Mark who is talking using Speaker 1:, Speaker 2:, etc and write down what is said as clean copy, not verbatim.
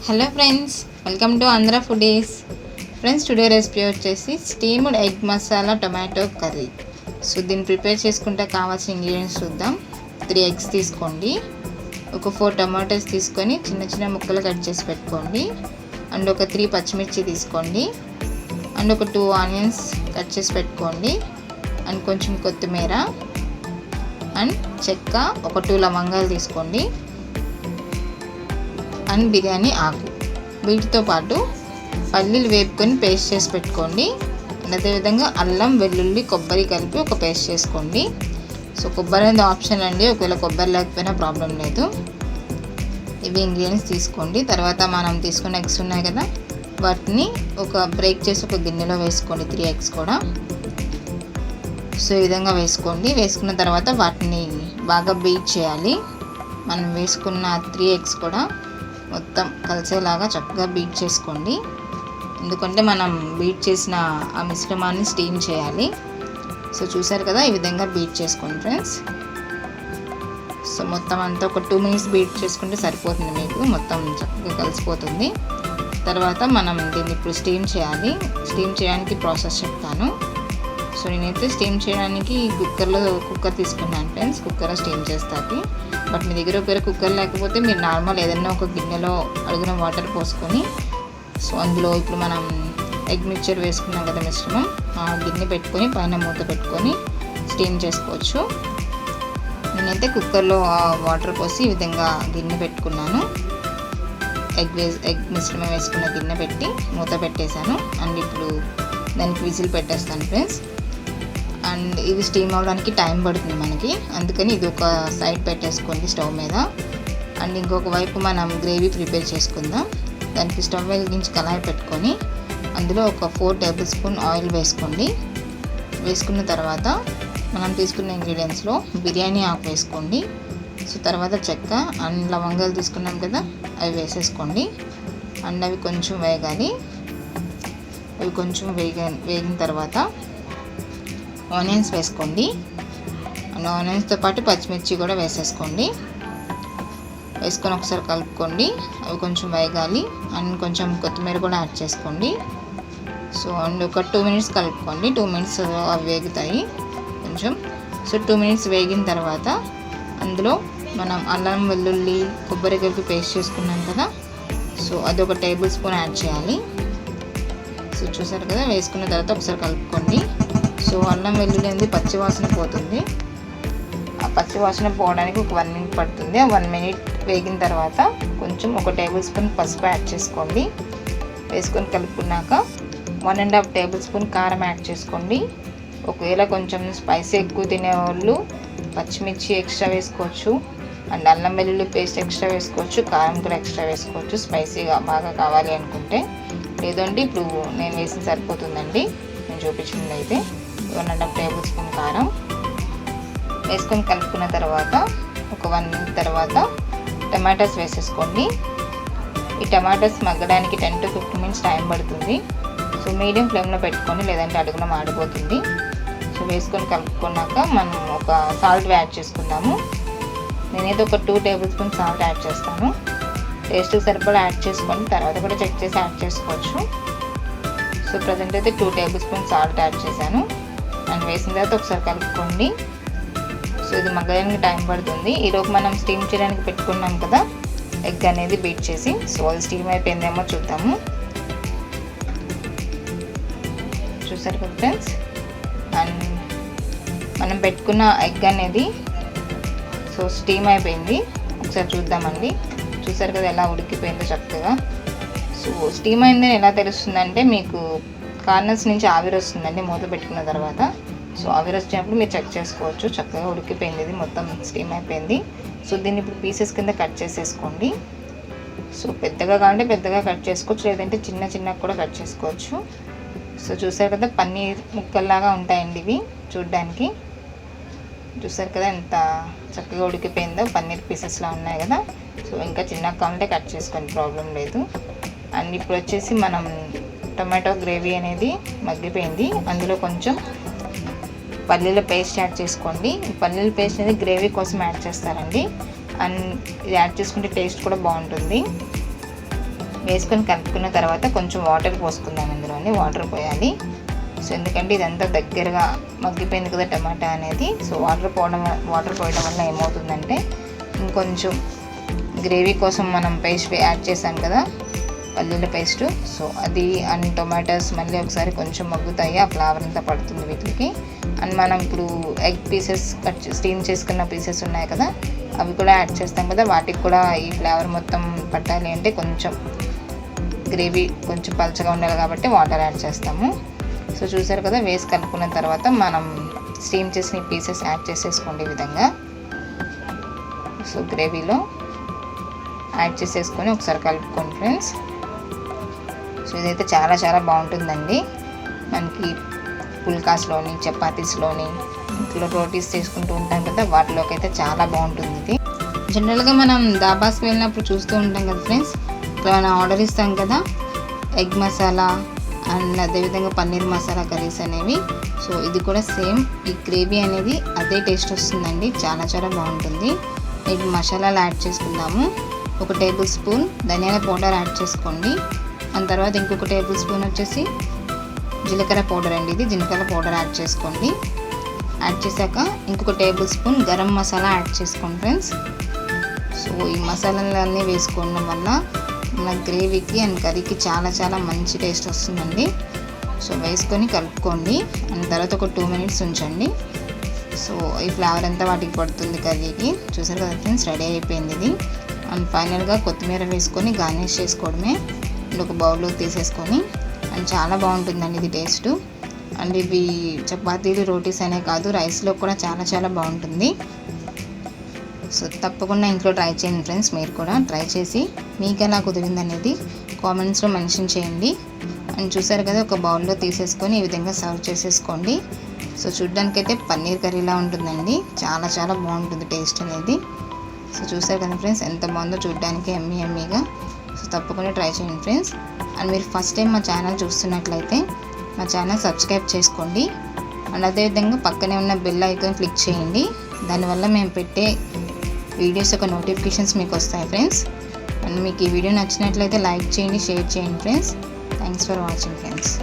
Speaker 1: Hello friends, welcome to AndhraFoodies. Friends, today recipe వచ్చేసి steamed egg masala tomato curry. So దీన్ని prepare చేసుకుంటే కావాల్సిన ingredients చూద్దాం. 3 ఎగ్స్ తీసుకోండి, ఒక 4 టొమాటోస్ తీసుకొని చిన్న చిన్న ముక్కలు కట్ చేసి పెట్టుకోండి. అండ్ ఒక 3 పచ్చిమిర్చి తీసుకోండి. అండ్ ఒక 2 ఆనియన్స్ కట్ చేసి పెట్టుకోండి. అండ్ కొంచెం కొత్తిమీర అండ్ చెక్క, ఒక 2 లవంగాలు తీసుకోండి. అండ్ బిర్యానీ ఆకు, వీటితో పాటు పల్లీలు వేపుకొని పేస్ట్ చేసి పెట్టుకోండి. అదేవిధంగా అల్లం, వెల్లుల్లి, కొబ్బరి కలిపి ఒక పేస్ట్ చేసుకోండి. సో కొబ్బరి అనేది ఆప్షన్ అండి, ఒకవేళ కొబ్బరి లేకపోయినా ప్రాబ్లం లేదు. ఇవి ఇంగ్రీడియంట్స్ తీసుకోండి. తర్వాత మనం తీసుకున్న ఎగ్స్ ఉన్నాయి కదా, వాటిని ఒక బ్రేక్ చేసి ఒక గిన్నెలో వేసుకోండి. 3 ఎగ్స్ కూడా సో ఈ విధంగా వేసుకోండి. వేసుకున్న తర్వాత వాటిని బాగా బీట్ చేయాలి. మనం వేసుకున్న 3 ఎగ్స్ కూడా మొత్తం కలిసేలాగా చక్కగా బీట్ చేసుకోండి. ఎందుకంటే మనం బీట్ చేసిన ఆ మిశ్రమాన్ని స్టీమ్ చేయాలి. సో చూసారు కదా, ఈ విధంగా బీట్ చేసుకోండి ఫ్రెండ్స్. సో మొత్తం అంతా ఒక 2 మినిట్స్ బీట్ చేసుకుంటే సరిపోతుంది, మీకు మొత్తం చక్కగా కలిసిపోతుంది. తర్వాత మనం దీన్ని ఇప్పుడు స్టీమ్ చేయాలి. స్టీమ్ చేయడానికి ప్రాసెస్ చెప్తాను. సో నేనైతే స్టీమ్ చేయడానికి కుక్కర్ తీసుకున్నాను ఫ్రెండ్స్. కుక్కర్లో స్టీమ్ చేస్తాకి. బట్ మీ దగ్గర ఒకవేళ కుక్కర్ లేకపోతే మీరు నార్మల్ ఏదైనా ఒక గిన్నెలో అడుగున వాటర్ పోసుకొని, సో అందులో ఇప్పుడు మనం ఎగ్ మిక్చర్ వేసుకున్నాం కదా మిశ్రమం, ఆ గిన్నె పెట్టుకొని పైన మూత పెట్టుకొని స్టీమ్ చేసుకోవచ్చు. నేనైతే కుక్కర్లో వాటర్ పోసి ఈ విధంగా గిన్నె పెట్టుకున్నాను. ఎగ్ మిశ్రమం వేసుకున్న గిన్నె పెట్టి మూత పెట్టేశాను. అండ్ ఇప్పుడు దానికి విజిల్ పెట్టేస్తాను ఫ్రెండ్స్. అండ్ ఇది స్టీమ్ అవ్వడానికి టైం పడుతుంది మనకి, అందుకని ఇది ఒక సైడ్ పెట్టేసుకోండి స్టవ్ మీద. అండ్ ఇంకొక వైపు మనం గ్రేవీ ప్రిపేర్ చేసుకుందాం. దానికి స్టవ్ వెలిగించి కళాయి పెట్టుకొని అందులో ఒక 4 టేబుల్ స్పూన్ ఆయిల్ వేసుకోండి. వేసుకున్న తర్వాత మనం తీసుకున్న ఇంగ్రీడియంట్స్లో బిర్యానీ ఆకు వేసుకోండి. సో తర్వాత చెక్క అండ్ లవంగాలు తీసుకున్నాం కదా, అవి వేసేసుకోండి. అండ్ అవి కొంచెం వేగాలి. అవి కొంచెం వేగిన తర్వాత ఆనియన్స్ వేసుకోండి. అండ్ ఆనియన్స్తో పాటు పచ్చిమిర్చి కూడా వేసేసుకోండి. వేసుకొని ఒకసారి కలుపుకోండి. అవి కొంచెం వేగాలి. అండ్ కొంచెం కొత్తిమీర కూడా యాడ్ చేసుకోండి. సో అండ్ ఒక 2 మినిట్స్ కలుపుకోండి. 2 మినిట్స్ అవి వేగుతాయి కొంచెం. సో 2 మినిట్స్ వేగిన తర్వాత అందులో మనం అల్లం, వెల్లుల్లి, కొబ్బరి కలిపి పేస్ట్ చేసుకున్నాం కదా, సో అది ఒక టేబుల్ స్పూన్ యాడ్ చేయాలి. సో చూసారు కదా, వేసుకున్న తర్వాత ఒకసారి కలుపుకోండి. సో అల్లం, వెల్లుల్లి అనేది పచ్చివాసన పోతుంది. ఆ పచ్చివాసన పోవడానికి ఒక 1 మినిట్ పడుతుంది. ఆ 1 మినిట్ వేగిన తర్వాత కొంచెం ఒక టేబుల్ స్పూన్ పసుపు యాడ్ చేసుకోండి. వేసుకొని కలుపుకున్నాక 1.5 టేబుల్ స్పూన్ కారం యాడ్ చేసుకోండి. ఒకవేళ కొంచెం స్పైసీ ఎక్కువ తినేవాళ్ళు పచ్చిమిర్చి ఎక్స్ట్రా వేసుకోవచ్చు. అండ్ అల్లం వెల్లుల్లి పేస్ట్ ఎక్స్ట్రా వేసుకోవచ్చు. కారం కూడా ఎక్స్ట్రా వేసుకోవచ్చు స్పైసీగా బాగా కావాలి అనుకుంటే. లేదండి ఇప్పుడు నేను వేసిన సరిపోతుందండి. నేను చూపించింది అయితే 1.5 టేబుల్ స్పూన్ కారం వేసుకొని కలుపుకున్న తర్వాత ఒక 1 మినిట్ తర్వాత టమాటాస్ వేసేసుకోండి. ఈ టమాటాస్ మగ్గడానికి 10 to 15 మినిట్స్ టైం పడుతుంది. సో మీడియం ఫ్లేమ్లో పెట్టుకొని, లేదంటే అడుగున మాడిపోతుంది. సో వేసుకొని కలుపుకున్నాక మనం ఒక సాల్ట్ యాడ్ చేసుకుందాము. నేనైతే ఒక 2 టేబుల్ స్పూన్ సాల్ట్ యాడ్ చేస్తాను. టేస్ట్కి సరిపడా యాడ్ చేసుకొని తర్వాత కూడా చెక్ చేసి యాడ్ చేసుకోవచ్చు. సో ప్రజెంట్ అయితే 2 టేబుల్ స్పూన్ సాల్ట్ యాడ్ చేశాను. అండ్ వేసిన తర్వాత ఒకసారి కలుపుకోండి. సో ఇది మగ్గడానికి టైం పడుతుంది. ఈలోపు మనం స్టీమ్ చేయడానికి పెట్టుకున్నాం కదా ఎగ్ అనేది బీట్ చేసి, సో అది స్టీమ్ అయిపోయిందేమో చూద్దాము. చూసారు కదా ఫ్రెండ్స్, అండ్ మనం పెట్టుకున్న ఎగ్ అనేది సో స్టీమ్ అయిపోయింది. ఒకసారి చూద్దామండి. చూసారు కదా ఎలా ఉడికిపోయిందో చక్కగా. సో స్టీమ్ అయిందని ఎలా తెలుస్తుందంటే, మీకు కార్నర్స్ నుంచి ఆవిరి వస్తుందండి మూత పెట్టుకున్న తర్వాత. సో ఆవిరి వచ్చినప్పుడు మీరు చెక్ చేసుకోవచ్చు. చక్కగా ఉడికిపోయింది, ఇది మొత్తం స్టీమ్ అయిపోయింది. సో దీన్ని ఇప్పుడు పీసెస్ కింద కట్ చేసేసుకోండి. సో పెద్దగా కావాలంటే పెద్దగా కట్ చేసుకోవచ్చు, లేదంటే చిన్న చిన్న కూడా కట్ చేసుకోవచ్చు. సో చూసారు కదా, పన్నీర్ ముక్కల్లాగా ఉంటాయండి ఇవి చూడ్డానికి. చూసారు కదా ఎంత చక్కగా ఉడికిపోయిందో, పన్నీర్ పీసెస్లా ఉన్నాయి కదా. సో ఇంకా చిన్నగా కావాలంటే కట్ చేసుకోండి, ప్రాబ్లం లేదు. అండ్ ఇప్పుడు వచ్చేసి మనం టొమాటో గ్రేవీ అనేది మగ్గిపోయింది. అందులో కొంచెం పల్లీల పేస్ట్ యాడ్ చేసుకోండి. పల్లీల పేస్ట్ అనేది గ్రేవీ కోసం యాడ్ చేస్తారండి. అండ్ ఇది యాడ్ చేసుకుంటే టేస్ట్ కూడా బాగుంటుంది. వేసుకొని కలుపుకున్న తర్వాత కొంచెం వాటర్ పోసుకుందాం. ఇందులోని వాటర్ పోయాలి. సో ఎందుకంటే ఇదంతా దగ్గరగా మగ్గిపోయింది కదా టమాటా అనేది. సో వాటర్ పోయడం వల్ల ఏమవుతుందంటే ఇంకొంచెం గ్రేవీ కోసం మనం పేస్ట్ యాడ్ చేసాం కదా, పల్లీల పేస్ట్. సో అది అండ్ టొమాటోస్ మళ్ళీ ఒకసారి కొంచెం మగ్గుతాయి, ఆ ఫ్లేవర్ అంతా పడుతుంది వీటికి. అండ్ మనం ఇప్పుడు ఎగ్ పీసెస్ స్టీమ్ చేసుకున్న పీసెస్ ఉన్నాయి కదా, అవి కూడా యాడ్ చేస్తాం కదా, వాటికి కూడా ఈ ఫ్లేవర్ మొత్తం పట్టాలి అంటే కొంచెం గ్రేవీ కొంచెం పలచగా ఉండాలి కాబట్టి వాటర్ యాడ్ చేస్తాము. సో చూసారు కదా, వేసి కలుపుకున్న తర్వాత మనం స్టీమ్ చేసిన పీసెస్ యాడ్ చేసేసుకోండి ఈ విధంగా. సో గ్రేవీలో యాడ్ చేసేసుకొని ఒకసారి కలుపుకోండి ఫ్రెండ్స్. సో ఇదైతే చాలా చాలా బాగుంటుందండి. మనకి పుల్కాస్లోని, చపాతీస్లోని, ఇంట్లో రోటీస్ చేసుకుంటూ ఉంటాం కదా, వాటిలోకి అయితే చాలా బాగుంటుంది ఇది. జనరల్గా మనం దాబాస్కి వెళ్ళినప్పుడు చూస్తూ ఉంటాం కదా ఫ్రెండ్స్, ఇక్కడ మనం ఆర్డర్ ఇస్తాం కదా ఎగ్ మసాలా అండ్ అదేవిధంగా పన్నీర్ మసాలా కర్రీస్ అనేవి. సో ఇది కూడా సేమ్, ఈ గ్రేవీ అనేది అదే టేస్ట్ వస్తుందండి, చాలా చాలా బాగుంటుంది. ఇప్పుడు మసాలాలు యాడ్ చేసుకుందాము. 1 టేబుల్ స్పూన్ ధనియాల పౌడర్ యాడ్ చేసుకోండి. దాని తర్వాత ఇంకొక టేబుల్ స్పూన్ వచ్చేసి జీలకర్ర పౌడర్ అండి, ఇది జీలకర్ర పౌడర్ యాడ్ చేసుకోండి. యాడ్ చేశాక ఇంకొక table spoon garam masala add చేసుకోండి ఫ్రెండ్స్. సో ఈ మసాలాలన్నీ వేసుకోవడం వల్ల మన గ్రేవీకి అండ్ కర్రీకి చాలా చాలా మంచి టేస్ట్ వస్తుందండి. సో వేసుకొని కలుపుకోండి. అండ్ తర్వాత ఒక 2 మినిట్స్ ఉంచండి. సో ఈ ఫ్లేవర్ అంతా వాటికి పడుతుంది కర్రీకి. చూసారు కదా ఫ్రెండ్స్, రెడీ అయిపోయింది ఇది. అండ్ ఫైనల్గా కొత్తిమీర వేసుకొని గార్నిష్ చేసుకోవడమే. అండ్ ఒక బౌల్లో తీసేసుకొని, అండ్ చాలా బాగుంటుందండి ఇది టేస్ట్. అండ్ ఇవి చపాతీలు, రోటీస్ అనే కాదు, రైస్లో కూడా చాలా చాలా బాగుంటుంది. సో తప్పకుండా ఇంట్లో ట్రై చేయండి ఫ్రెండ్స్. మీరు కూడా ట్రై చేసి మీకు ఎలా కుదిరింది అనేది కామెంట్స్లో మెన్షన్ చేయండి. అండ్ చూసారు కదా, ఒక బౌల్లో తీసేసుకొని ఈ విధంగా సర్వ్ చేసేసుకోండి. సో చూడ్డానికైతే పన్నీర్ కర్రీలా ఉంటుందండి, చాలా చాలా బాగుంటుంది టేస్ట్ అనేది. సో చూసారు కదా ఫ్రెండ్స్, ఎంత బాగుందో చూడ్డానికి, ఎమ్మీగా. సో తప్పకుండా ట్రై చేయండి ఫ్రెండ్స్. అండ్ మీరు ఫస్ట్ టైం మా ఛానల్ చూస్తున్నట్లయితే మా ఛానల్ సబ్స్క్రైబ్ చేసుకోండి. అండ్ అదేవిధంగా పక్కనే ఉన్న బెల్ ఐకాన్ క్లిక్ చేయండి. దానివల్ల మేము పెట్టే వీడియోస్ యొక్క నోటిఫికేషన్స్ మీకు వస్తాయి ఫ్రెండ్స్. అండ్ మీకు ఈ వీడియో నచ్చినట్లయితే లైక్ చేయండి, షేర్ చేయండి friends. Thanks for watching friends.